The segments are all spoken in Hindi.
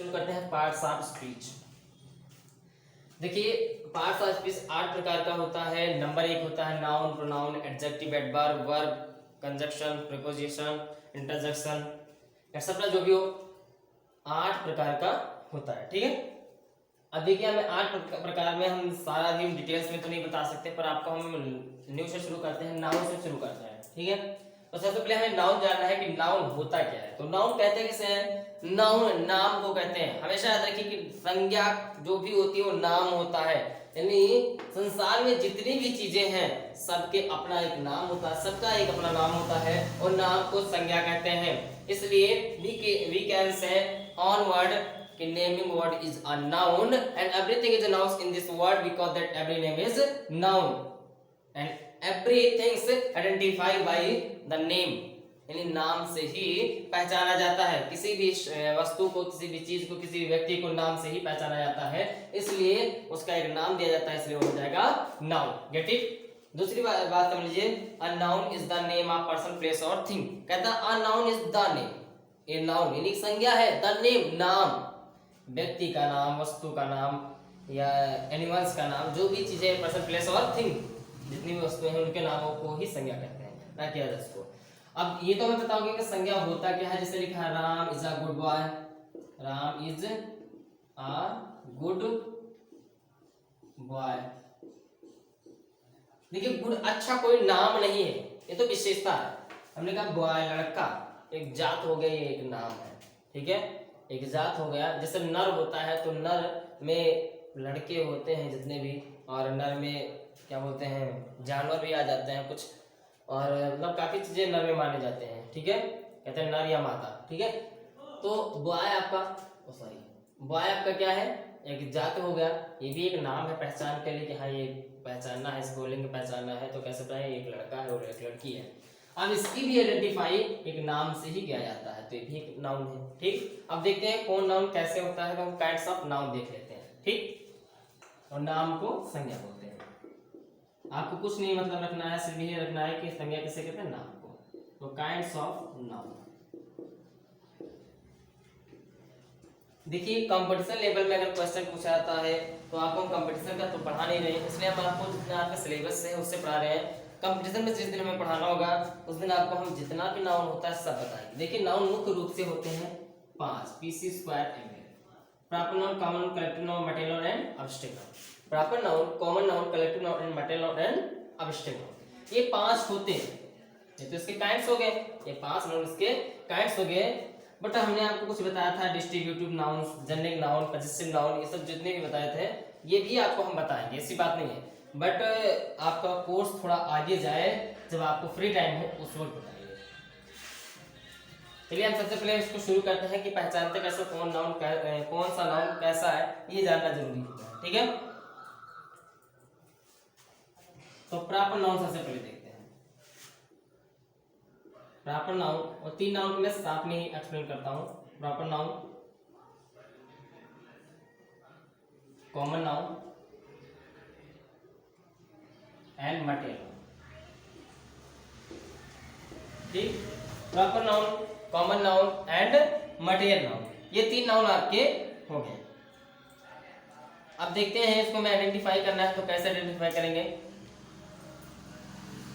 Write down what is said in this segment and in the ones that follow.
शुरू करते हैं पार्ट्स ऑफ स्पीच। देखिए पार्ट्स ऑफ स्पीच 8 प्रकार का होता है। नंबर 1 होता है noun, pronoun, adjective, adverb, verb, conjunction, preposition, interjection etcetera, जो भी हो 8 प्रकार का होता है। ठीक है, अब देखिए हमें 8 प्रकार में हम सारा भी डिटेल्स में तो नहीं बता सकते, पर आपको हम न्यू से शुरू करते हैं, नाउन से शुरू करते हैं। ठीक है, तो सबसे पहले हमें नाउन जानना है कि नाउन होता क्या है। तो नाउन कहते हैं किसे हैं? नाउन नाम को कहते हैं। हमेशा याद रखिए कि संज्ञा जो भी होती है वो नाम होता है, यानी संसार में जितनी भी चीजें हैं सबके अपना एक नाम होता है, सबका एक अपना नाम होता है और नाम को संज्ञा कहते हैं। इसलिए वी कैन से ऑनवर्ड कि naming word is a noun and everything is a noun in this word because that every name is noun and everything is identified by the name, यानी नाम से ही पहचाना जाता है। किसी भी वस्तु को, किसी भी चीज को, किसी भी व्यक्ति को नाम से ही पहचाना जाता है, इसलिए उसका एक नाम दिया जाता है, इसलिए हो जाएगा नाउन। Get it. दूसरी बात समझ लीजिए, a noun is the name of person, place और थिंग। कहता है a noun is the name, ये नाउन यानी संज्ञा है, द नेम नाम, व्यक्ति का नाम, वस्तु का नाम या एनिमल्स का नाम, जो भी चीजें, पर्सन, प्लेस और थिंग, जितनी भी वस्तुएं हैं उनके नामों को ही संज्ञा कहते हैं, ना कि अदर्स को। अब ये तो मैं बताऊंगी कि संज्ञा होता क्या है। जैसे लिखा है Ram is a good boy, Ram is a good boy. देखिए गुड अच्छा कोई नाम नहीं है, ये तो विशेषता है। हमने कहा बॉय लड़का, एक जात हो गया, ये एक नाम है। ठीक है, एक जात हो गया। जैसे नर होता है तो नर में लड़के होते हैं जितने भी, और नर में क्या बोलते हैं, जानवर भी आ जाते हैं कुछ, और मतलब काफी चीजें नर में माने जाते हैं। ठीक है, कहते हैं नर या माता। ठीक है, तो बॉय आपका बॉय आपका क्या है, एक जात हो गया। ये भी एक नाम है पहचान के लिए कि हाँ ये पहचानना है, इसको बोलेंगे पहचानना है तो कैसे पता है एक लड़का है और एक लड़की है। अब इसकी भी आइडेंटिफाई एक नाम से ही किया जाता है, तो ये भी एक नाउन है। ठीक, अब देखते हैं कौन नाउन कैसे होता है, तो हम काइंड्स ऑफ नाउन देख लेते हैं। ठीक, और नाम को संज्ञा बोलते हैं। आपको कुछ नहीं मतलब रखना है, सिर्फ यही रखना है कि संज्ञा किसे कहते हैं, नाम को। तो काइंड्स ऑफ नाउन। देखिए कंपटीशन लेवल में अगर क्वेश्चन पूछा जाता है तो आपको कंपटीशन का तो पढ़ा नहीं रहे हैं, इसलिए हम आपको जितना आपका सिलेबस है उससे पढ़ा रहे हैं। कंपटीशन में जिस दिन हमें पढ़ाना होगा उस दिन आपको हम जितना भी नाउन होता है सब बताएंगे। देखिए नाउन मुख्य रूप से होते हैं 5 PC square angle, proper noun, common noun, collective noun, material noun and abstract noun. Proper noun, common noun, collective noun and material noun and abstract noun, ये 5 होते हैं। ये तो इसके काइंड्स हो गए, ये 5 नाउन इसके काइंड्स हो गए। बट हमने आपको कुछ बताया था distributive noun, generic noun, possessive noun, ये सब जितने भी बताए थे ये भी आपको हम बताएंगे, ऐसी बात नहीं है। बट आपका कोर्स थोड़ा आगे जाए, जब आपको फ्री टाइम हो उस वक्त बताइए। चलिए हम सबसे पहले इसको शुरू करते हैं कि पहचानते कैसे कौन नाउन कौन सा नाउन कैसा है, ये जानना जरूरी होता है। ठीक है, तो प्रॉपर नाउन सबसे पहले देखते हैं। प्रॉपर नाउन, और 3 नाउन को मैं साथ में ही एक्सप्लेन करता हूं। Proper noun, common noun and material. ठीक, proper noun, common noun and material noun, ये 3 नाउन आपके हो गए। अब देखते हैं इसको मैं आइडेंटिफाई करना है तो कैसे आइडेंटिफाई करेंगे।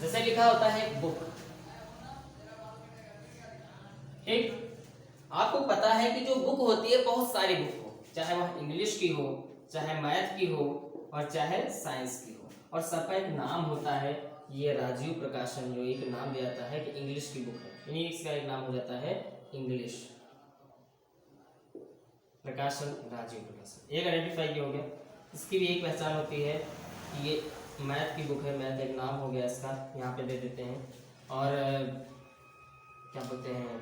जैसे लिखा होता है बुक। ठीक, आपको पता है कि जो बुक होती है बहुत सारी बुक हो, चाहे वह इंग्लिश की हो, चाहे मैथ की हो और चाहे साइंस की हो, और सबका एक नाम होता है। ये राजीव प्रकाशन जो एक नाम दिया जाता है कि इंग्लिश की बुक है, यानी इसका एक नाम हो जाता है इंग्लिश प्रकाशन, राजीव प्रकाशन, एक आइडेंटिफाई हो गया। इसकी भी एक पहचान होती है कि ये मैथ की बुक है, मैथ एक नाम हो गया इसका, यहाँ पे दे देते हैं। और क्या बोलते हैं,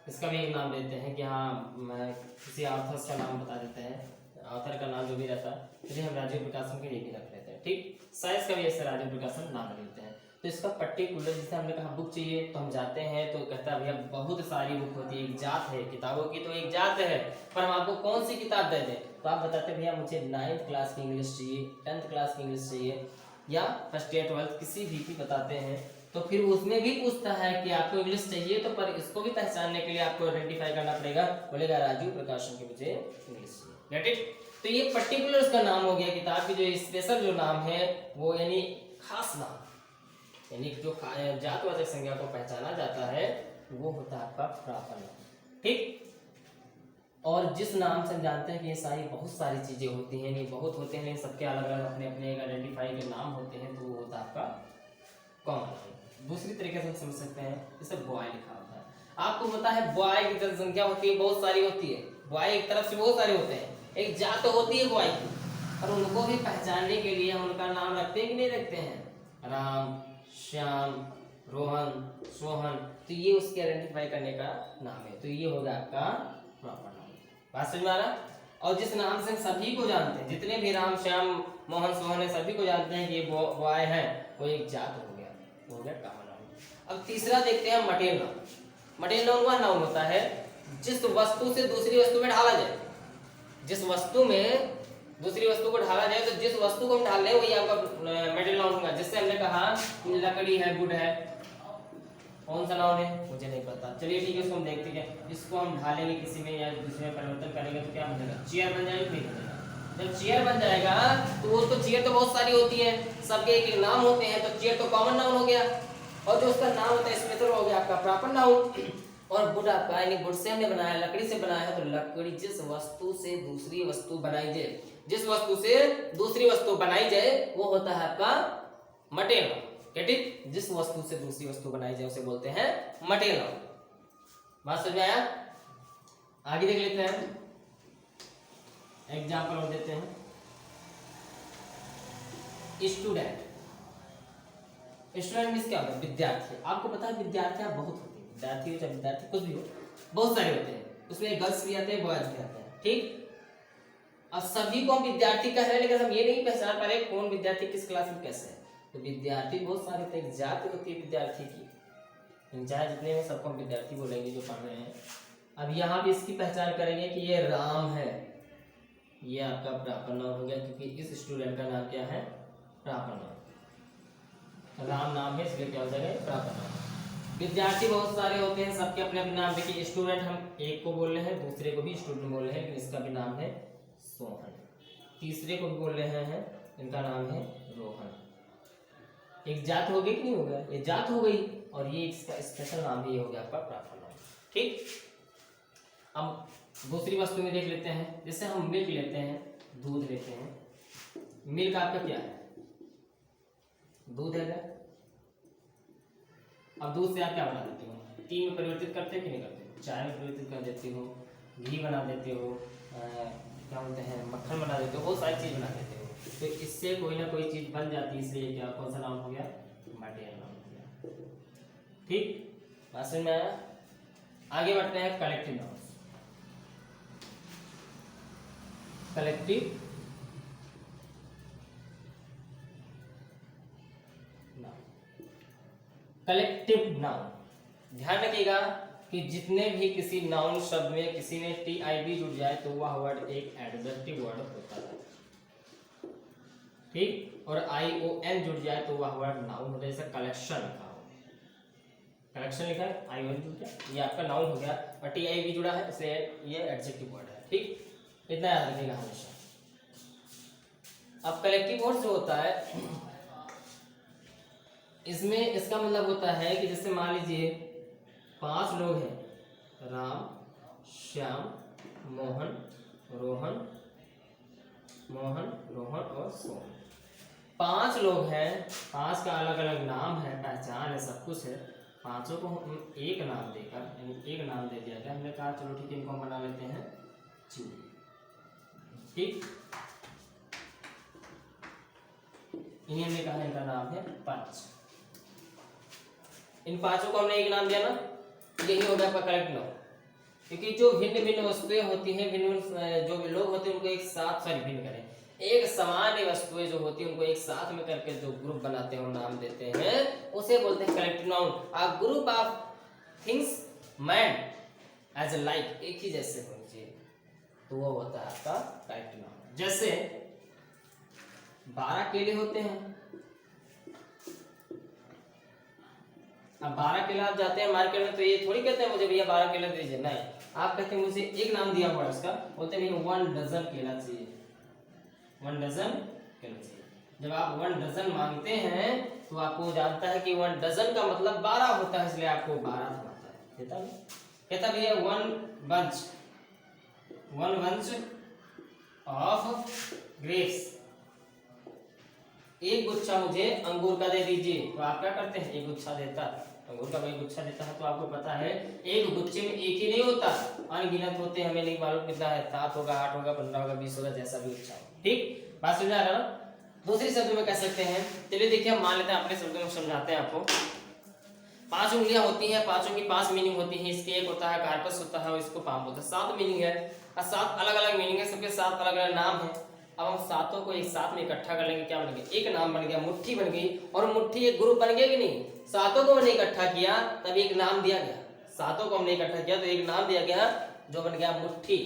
इसका भी एक नाम देते हैं कि हाँ मैं किसी ऑथर्स का नाम बता देते हैं, ऑथर का नाम जो भी रहता है, इसलिए हम राजीव प्रकाशन के ये भी रख लेते हैं। ठीक, साइंस का भी ऐसे राजीव प्रकाशन नाम लेते हैं। तो इसका पर्टिकुलर, जैसे हमने कहा बुक चाहिए तो हम जाते हैं तो कहता है भैया बहुत सारी बुक होती है, एक जात है किताबों की, तो एक जात है, पर हम आपको कौन सी किताब दे दें, तो आप बताते हैं भैया मुझे 9th क्लास की इंग्लिश चाहिए, 10th क्लास की इंग्लिश चाहिए, या फर्स्ट ईयर 12th किसी भी की बताते हैं तो फिर उसमें भी पूछता है कि आपको इंग्लिश चाहिए, तो पर इसको भी पहचानने के लिए आपको आइडेंटिफाई करना पड़ेगा। बोलेगा राजू प्रकाशन की मुझे इंग्लिश चाहिए। Get it? तो ये पर्टिकुलर उसका नाम हो गया, किताब की जो स्पेशल जो नाम है वो यानी खास नाम, यानी जो जातवाचक संज्ञा को पहचाना जाता है वो होता है आपका प्रॉपर नाउन। ठीक? और जिस नाम से हम जानते हैं कि ये सारी बहुत सारी चीजें होती हैं, नहीं बहुत होते हैं, लेकिन सबके अलग अलग अपने अपने एक आइडेंटिफाई के नाम होते हैं, तो वो होता है आपका कॉमन नाउन। दूसरी तरीके से हम समझ सकते हैं, जैसे बॉय लिखा होता है, आपको पता है बॉय की जनसंख्या होती है, बहुत सारी होती है। बॉय एक तरफ से बहुत सारे होते हैं, एक जात होती है बॉय की, और उनको भी पहचानने के लिए हम उनका नाम रखते हैं कि नहीं रखते हैं? राम, श्याम, रोहन, सोहन, तो ये उसके आइडेंटिफाई करने का नाम है। तो ये होगा आपका प्रॉपर नाउन। बात समझ में आ रहा? और जिस नाम से सभी को जानते हैं, जितने भी राम, श्याम, मोहन, सोहन है, सभी को जानते हैं कि ये बॉय है, वो एक जात हो गया, वो हो गया कॉमन नाउन। अब तीसरा देखते हैं मटेरियल नाउन। मटेरियल नाउन वह नाउन होता है जिस वस्तु से दूसरी वस्तु में ढाला जाए। जिस वस्तु में दूसरी वस्तु को ढाला जाए, तो जिस वस्तु को हम ढाल रहे हैं वही आपका मटेरियल नाउन होगा। जिससे हमने कहा लकड़ी है, वुड है, कौन सा नाउन है मुझे नहीं पता, चलिए ठीक है, इसको हम देखते हैं। इसको हम ढालेंगे किसी में या दूसरे में परिवर्तन करेंगे तो क्या बनेगा? चेयर बन जाएगी, नहीं बनेगा। जब चेयर बन जाएगा तो वो तो चेयर तो बहुत सारी होती है, सबके एक एक नाम होते हैं, तो चेयर तो कॉमन नाउन हो गया, और जो उसका नाम होता है स्पेशल हो गया आपका प्रॉपर नाउन। और वुड आपका यानी वुड से हमने बनाया, लकड़ी से बनाया है, तो लकड़ी जिस वस्तु से दूसरी वस्तु बनाई जाए, जिस वस्तु से दूसरी वस्तु बनाई जाए वो होता है आपका मटेरियल नाउन। Get it? जिस वस्तु से दूसरी वस्तु बनाई जाए उसे बोलते हैं मटेरियल नाउन। बात समझ में आया? आगे देख लेते हैं, एग्जाम्पल और देते हैं। स्टूडेंट, स्टूडेंट मींस क्या होता है? विद्यार्थी। आपको पता है विद्यार्थी बहुत होते हैं, विद्यार्थी हो चाहे विद्यार्थी कुछ भी हो, बहुत सारे होते हैं, उसमें गर्ल्स भी आते हैं, बॉयज भी आते हैं। ठीक? अब सभी को हम विद्यार्थी कह रहे हैं, लेकिन हम ये नहीं पहचान पा रहे कौन विद्यार्थी किस क्लास में कैसे है। तो विद्यार्थी बहुत सारे होते हैं, एक जाति होती है विद्यार्थी की, चाहे जितने में सबको हम विद्यार्थी बोलेंगे जो पढ़ रहे हैं। अब यहाँ भी इसकी पहचान करेंगे कि ये राम है, ये आपका प्रॉपर नाउन हो गया, क्योंकि इस स्टूडेंट का नाम क्या है? Proper noun. राम नाम है इसलिए क्या हो जाएगा? Proper noun. विद्यार्थी बहुत सारे होते हैं, सबके अपने अपने नाम। देखिए स्टूडेंट हम एक को बोल रहे हैं, दूसरे को भी स्टूडेंट बोल रहे हैं, लेकिन इसका भी नाम है सोहन। तीसरे को भी बोल रहे हैं, इनका नाम है रोहन। एक जात हो गई कि नहीं हो गया? ये जात हो गई, और ये इसका स्पेशल नाम ही हो गया आपका प्रॉपर नाउन। ठीक? अब दूसरी वस्तु में देख लेते हैं, जैसे हम मिल्क लेते हैं, दूध लेते हैं। मिल्क आपका क्या है? दूध है क्या? अब दूध से आप क्या बना देते हो? टी में परिवर्तित करते हो कि नहीं करते? चाय में परिवर्तित कर देते हो, घी बना देते हो, क्या बोलते हैं, मक्खन बना देते हो, बहुत सारी चीज बना देते हो। तो इससे कोई ना कोई चीज बन जाती है, इसलिए क्या कौन सा नाम हो गया? मटेरियल नाउन हो गया। ठीक? बात समझ में आया? आगे बढ़ते हैं collective noun. Collective noun, collective noun ध्यान रखिएगा कि जितने भी किसी नाउन शब्द में किसी में टीआईबी जुड़ जाए तो वह वर्ड एक एडजेक्टिव वर्ड होता है। ठीक? और आईओएन जुड़ जाए तो वह वर्ड नाउन होता है। जैसे कलेक्शन लिखा हो, कलेक्शन लिखा है, आईओएन जुड़ गया, ये आपका नाउन हो गया, और टीआईबी जुड़ा है इसलिए ये एडजेक्टिव वर्ड है। ठीक? इतना याद रखिएगा हमेशा। अब कलेक्टिव वर्ड जो होता है, इसमें इसका मतलब होता है कि जैसे मान लीजिए 5 लोग हैं, राम, श्याम, मोहन, रोहन, और सोहन। 5 लोग हैं, 5 का अलग अलग नाम है, पहचान है, सब कुछ है। पांचों को हम एक नाम देकर, यानी एक नाम दे दिया गया। हमने कहा चलो ठीक है, इनको हम बना लेते हैं चूड़ी। ठीक? इन्हीं हमने कहा इनका नाम है पंच। इन 5 को हमने एक नाम दिया ना, यही हो गया आपका कलेक्टिव नाउन। क्योंकि जो भिन्न भिन्न वस्तुएं होती हैं, भिन्न जो लोग होते हैं उनको एक साथ, भिन्न करें, एक सामान्य वस्तुएं जो होती हैं उनको एक साथ में करके जो ग्रुप बनाते हैं और नाम देते हैं उसे बोलते हैं collective noun. A group of things man as a like, एक ही जैसे होनी चाहिए, तो वो होता है आपका कलेक्टिव नाउन। जैसे 12 केले होते हैं, अब 12 केला आप जाते हैं मार्केट में तो ये थोड़ी कहते हैं मुझे भैया 12 केला दीजिए, नहीं, आप कहते हैं मुझे एक नाम दिया हुआ है उसका, बोलते नहीं 1 डजन केला चाहिए, 1 डजन केला चाहिए। जब आप 1 डजन मांगते हैं तो आपको जानता है कि 1 डजन का मतलब 12 होता है, इसलिए आपको 12 थमाता है। कहता भैया 1 बंच ऑफ ग्रेप्स, एक गुच्छा मुझे अंगूर का दे दीजिए, तो आप क्या करते हैं, एक गुच्छा देता, अंगूर का भाई गुच्छा देता है, तो आपको पता है एक गुच्छे में एक ही नहीं होता, अनगिनत होते हैं, हमें नहीं मालूम कितना है, 7 होगा, 8 होगा, 15 होगा, 20 होगा, जैसा भी गुच्छा हो। ठीक, बात समझ आ रहा है ना। दूसरी शब्द में कह सकते हैं, चलिए देखिए हम मान लेते हैं, अपने शब्दों में समझाते हैं आपको। 5 उंगलियां होती हैं, पांचों की 5 मीनिंग होती है, इसके एक होता है कार्पस होता है और इसको पाम होता है, 7 मीनिंग है और 7 अलग अलग मीनिंग है, सबके 7 अलग अलग नाम है। अब हम सातों को एक साथ में इकट्ठा कर लेंगे, क्या बन गया, एक नाम बन गया, मुट्ठी बन गई, और मुट्ठी एक ग्रुप बन गया कि नहीं। सातों को हमने इकट्ठा किया तब एक नाम दिया गया, सातों को हमने इकट्ठा किया तो एक नाम दिया गया जो बन गया मुट्ठी।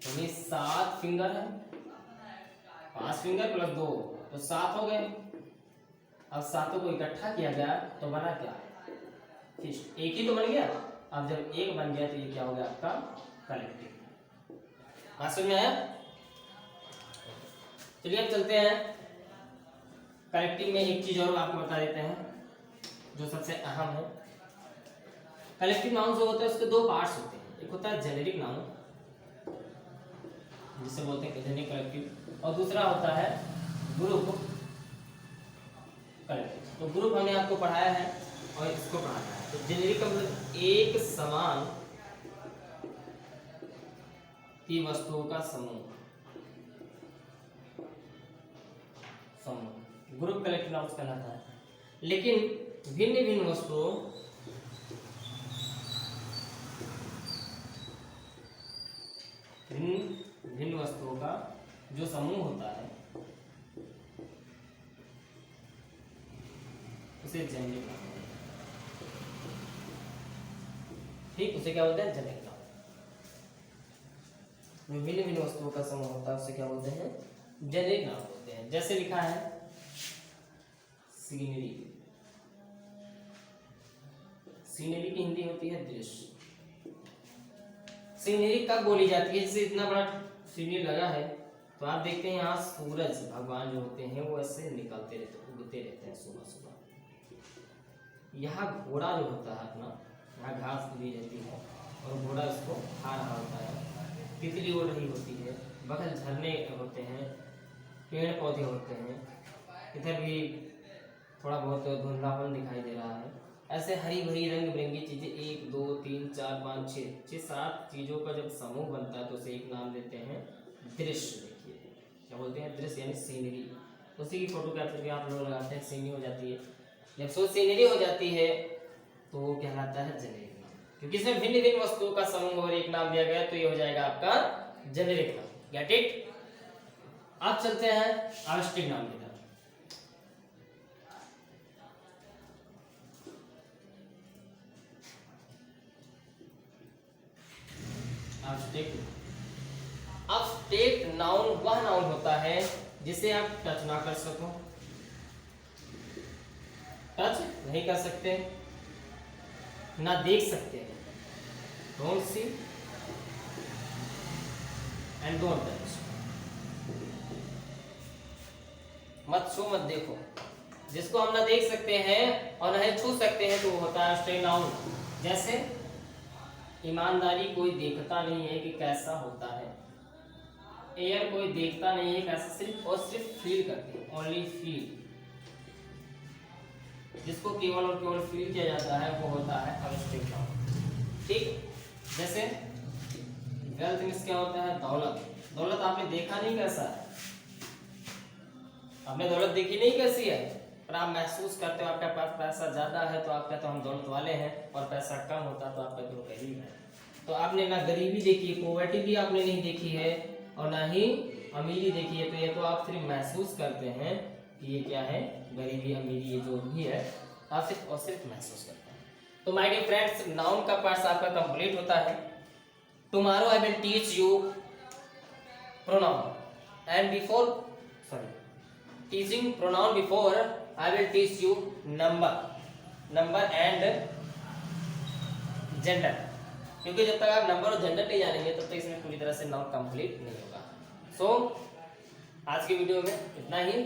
तो ये 7 फिंगर है, 5 फिंगर प्लस 2 तो 7 हो गए। अब सातों को इकट्ठा किया गया तो बना क्या, फिस्ट, एक ही तो बन गया। अब जब एक बन गया तो ये क्या हो गया आपका कलेक्टिव। बात समझ में आया। चलिए अब चलते हैं कलेक्टिव में, एक चीज और आपको बता देते हैं जो सबसे अहम है। कलेक्टिव नाउन जो होता है उसके 2 पार्ट्स होते हैं, एक होता है जेनेरिक नाउन जिसे बोलते हैं जेनेरिक कलेक्टिव, और दूसरा होता है ग्रुप कलेक्टिव। तो ग्रुप हमने आपको पढ़ाया है और इसको पढ़ाना है। तो जेनेरिक का मतलब एक समान की वस्तुओं का समूह, ग्रुप कलेक्टिव नाउन कहलाता है। लेकिन भिन्न भिन्न वस्तुओं का जो समूह होता है उसे जेनेरिक नाउन, ठीक, उसे क्या बोलते हैं, जेनेरिक नाउन। जो भिन्न भिन्न वस्तुओं का समूह होता है उसे क्या बोलते हैं, जेनेरिक नाउन बोलते हैं। जैसे लिखा है सीनरी, सीनरी की हिंदी होती है दृश्य। सीनरी कब बोली जाती है, जैसे इतना बड़ा सीनरी लगा है तो आप देखते हैं यहाँ सूरज भगवान जो होते हैं वो ऐसे निकलते रहते हैं, उगते रहते हैं सुबह सुबह। यहाँ घोड़ा जो होता है अपना, यहाँ घास उगी रहती है और घोड़ा उसको खा रहा होता है, तितली उड़ रही होती है, बगल झरने होते हैं, पेड़ पौधे होते हैं, इधर भी थोड़ा बहुत धुंधलापन दिखाई दे रहा है। ऐसे हरी भरी रंग बिरंगी चीजें 1 2 3 4 5 6 7 चीजों का जब समूह बनता है तो उसे एक नाम देते हैं दृश्य। देखिए क्या बोलते हैं, दृश्य यानी सीनरी। उसी की फोटो कैप्चर के आप लोग लगाते हैं, सीनरी हो जाती है। जब सो सीनरी हो जाती है तो वो कहलाता है जेनेरिक नाउन, क्योंकि इसमें भिन्न भिन्न वस्तुओं का समूह और एक नाम दिया गया तो ये हो जाएगा आपका जेनेरिक नाउन। Get it. अब चलते हैं आवश्यक नाउन की तरफ। अब्स्ट्रैक्ट नाउन वह नाउन होता है जिसे आप टच ना कर सको, टच नहीं कर सकते, ना देख सकते हैं, don't see and don't touch, मत छू मत देखो, जिसको हम ना देख सकते हैं और ना ही छू सकते हैं तो वो होता है अब्स्ट्रैक्ट नाउन। जैसे ईमानदारी कोई देखता नहीं है कि कैसा होता है, एयर कोई देखता नहीं है कैसा, सिर्फ और सिर्फ फील करते हैं, ओनली फील, जिसको केवल और केवल फील किया जाता है वो होता है अब्स्ट्रैक्ट नाउन। ठीक, जैसे वेल्थ मींस क्या होता है, दौलत। दौलत आपने देखा नहीं कैसा है, आपने दौलत देखी नहीं कैसी है, पर आप महसूस करते हो आपके पास पैसा ज्यादा है तो आप कहते हो हम दौलत वाले हैं, और पैसा कम होता तो आप कहते हो गरीब है। तो आपने ना गरीबी देखी, पॉवर्टी भी आपने नहीं देखी है और ना ही अमीरी देखी है, तो ये तो आप सिर्फ महसूस करते हैं कि ये क्या है, गरीबी अमीरी ये जो भी है आप सिर्फ और सिर्फ महसूस करते हैं। तो माय डियर फ्रेंड्स, नाउन का पार्ट आपका कंप्लीट होता है। Tomorrow I will teach you pronoun and before teaching pronoun before I will teach you number and gender, क्योंकि जब तक आप नंबर और जेंडर नहीं जानेंगे तब तक इसमें पूरी तरह से नाउन कंप्लीट नहीं होगा। सो आज की वीडियो में इतना ही।